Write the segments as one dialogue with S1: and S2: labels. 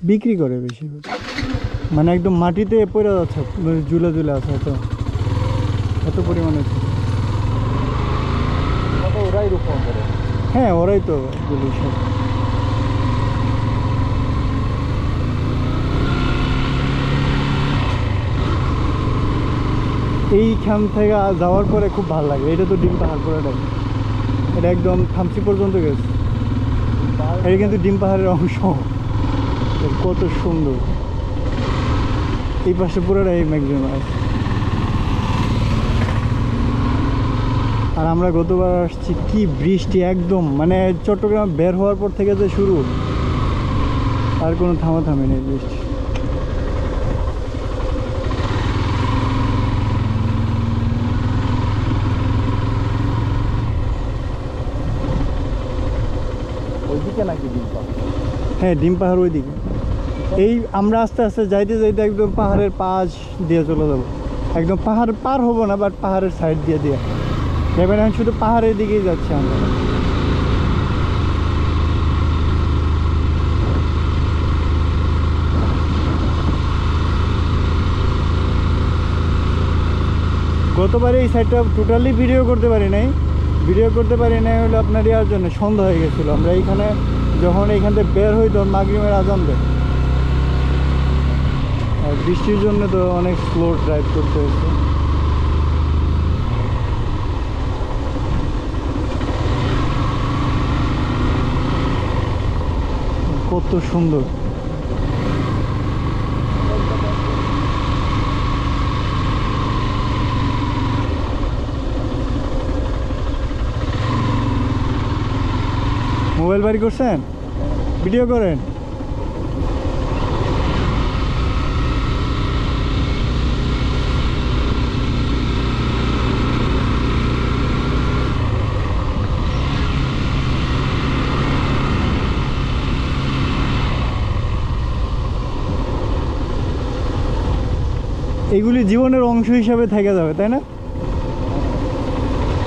S1: বিক্রি করে বেশি, মানে একদম মাটিতে পড়ে যাচ্ছে, ঝুলে ঝুলে আছে, এত এত পরিমাণে।
S2: ওরাই রোপণ করে।
S1: হ্যাঁ, ওরাই তো এগুলো সব। এইখান থেকে যাওয়ার পরে খুব ভালো লাগে। এটা তো ডিম পাহাড় পুরোটাই, এটা একদম থামসি পর্যন্ত গেছে। এটা কিন্তু ডিম পাহাড়ের অংশ। কত সুন্দর, এই পাশে পুরোটাই ম্যাক্সিমাম আছে। আর আমরা গতবার আসছি, কি বৃষ্টি একদম, মানে চট্টগ্রাম বের হওয়ার পর থেকে যে শুরু, আর কোনো থামাথামি নেই বৃষ্টি।
S2: ওইদিকে নাকি ডিম পাহাড়?
S1: হ্যাঁ, ডিম পাহাড় ওইদিকে। এই আমরা আস্তে আস্তে যাইতে যাইতে একদম পাহাড়ের পাশ দিয়ে চলে যাবো। একদম পাহাড় পার হবো না, বাট পাহাড়ের সাইড দিয়ে দিয়ে এবার আমি শুধু পাহাড়ের দিকেই যাচ্ছি আমরা। গতবার এই সাইডটা টোটালি ভিডিও করতে পারি নাই। হলো আপনার ইয়ার জন্য, সন্ধ্যা হয়ে গেছিলো। আমরা এইখানে যখন এইখান থেকে বের হই তখন মাগরিবের আজান দেয়, আর বৃষ্টির জন্য তো অনেক স্লো ড্রাইভ করতে হয়েছে। কত সুন্দর। মোবাইল বাড়ি করছেন, ভিডিও করেন। এগুলি জীবনের অংশ হিসাবে থেকে যাবে, তাই না?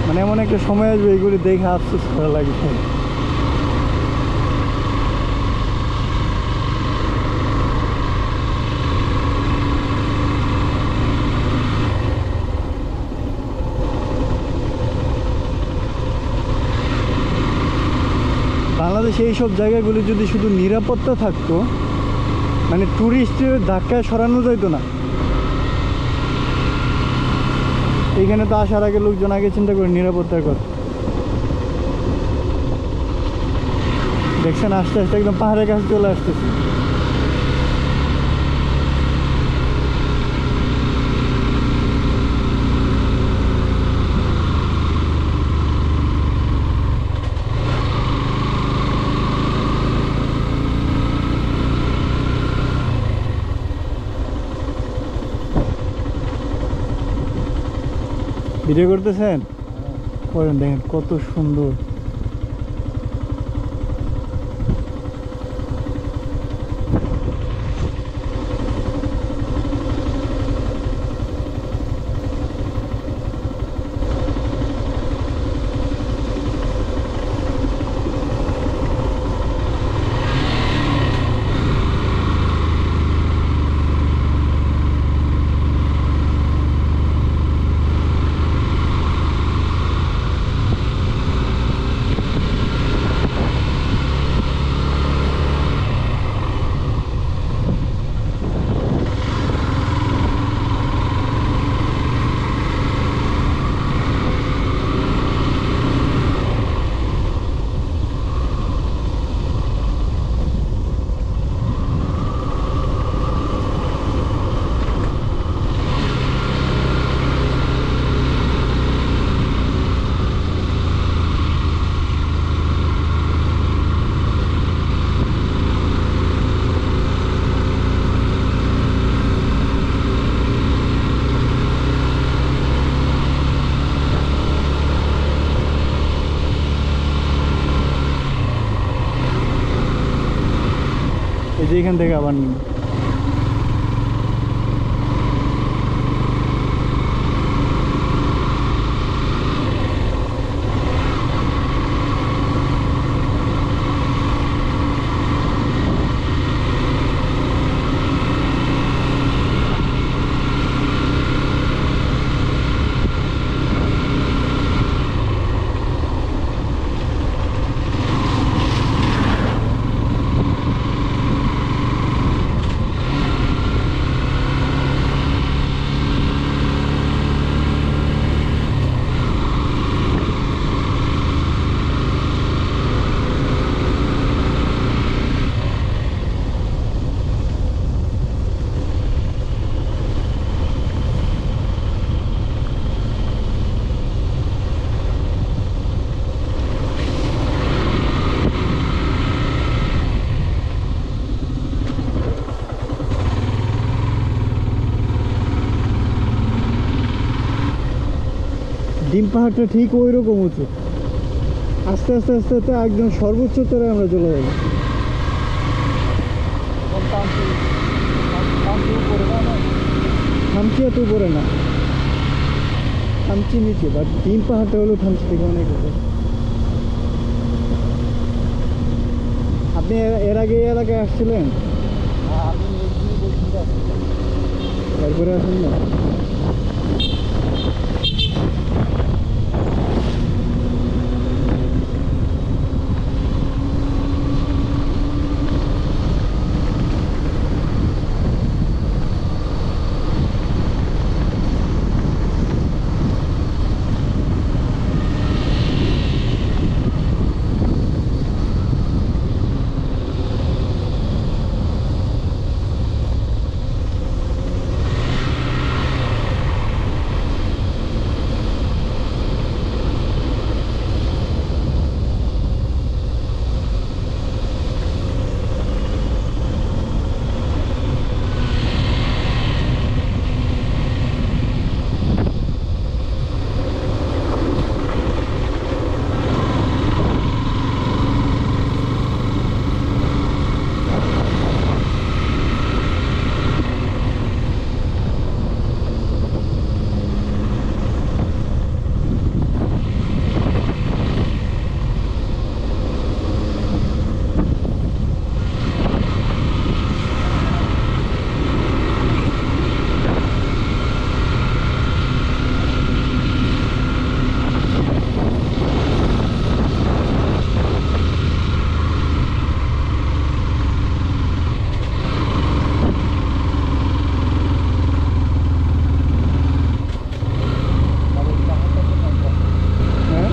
S1: মানে এমন একটা সময় আসবে এগুলি দেখে আফসোস করা লাগবে। বাংলাদেশে এইসব জায়গাগুলি যদি শুধু নিরাপত্তা থাকতো, মানে ট্যুরিস্টের ধাক্কায় সরানো যাইতো না। এইখানে তো আসার আগে লোকজন আগে চিন্তা করে নিরাপত্তার কথা। দেখছেন আস্তে আস্তে একদম পাহাড়ের কাছে চলে আসতেছে। ভিডিও করতেছেন, করেন, দেখেন কত সুন্দর। এই যে এখান থেকে আবার নিন। ডিম পাহাড়টা ঠিক ওই রকম উঁচু। আস্তে আস্তে আস্তে আস্তে একদম সর্বোচ্চ তরে আমরা চলে যাবো।
S2: এখন তামসি উপরে না?
S1: থামচি এত উপরে না, থামচি নিচে, বাট ডিম পাহাড়টা হলো থামচি থেকে অনেক উপরে। আপনি এর আগে এই এলাকায় আসছিলেন?
S2: আমি এই বলছি
S1: এরপরে আসেন না? হ্যাঁ,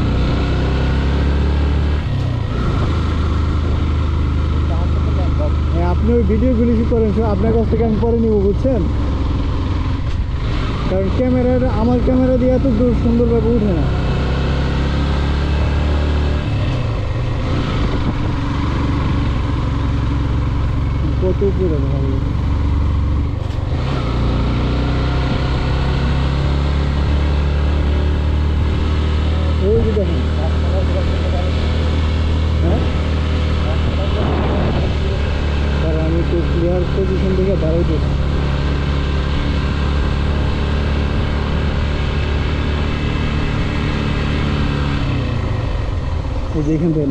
S1: হ্যাঁ, আপনি ওই ভিডিওগুলি কি করেন আপনার কাছ থেকে আমি পরে নিব, বুঝছেন? কারণ আমার ক্যামেরা দিয়ে এত দূর সুন্দরভাবে উঠে না। কত উপরে ভাই! ওই যে দেখেন, হ্যাঁ, কারণ আমি তো ক্লিয়ার পজিশন থেকে দাঁড়াই দিচ্ছি। এই যে এখান থেকে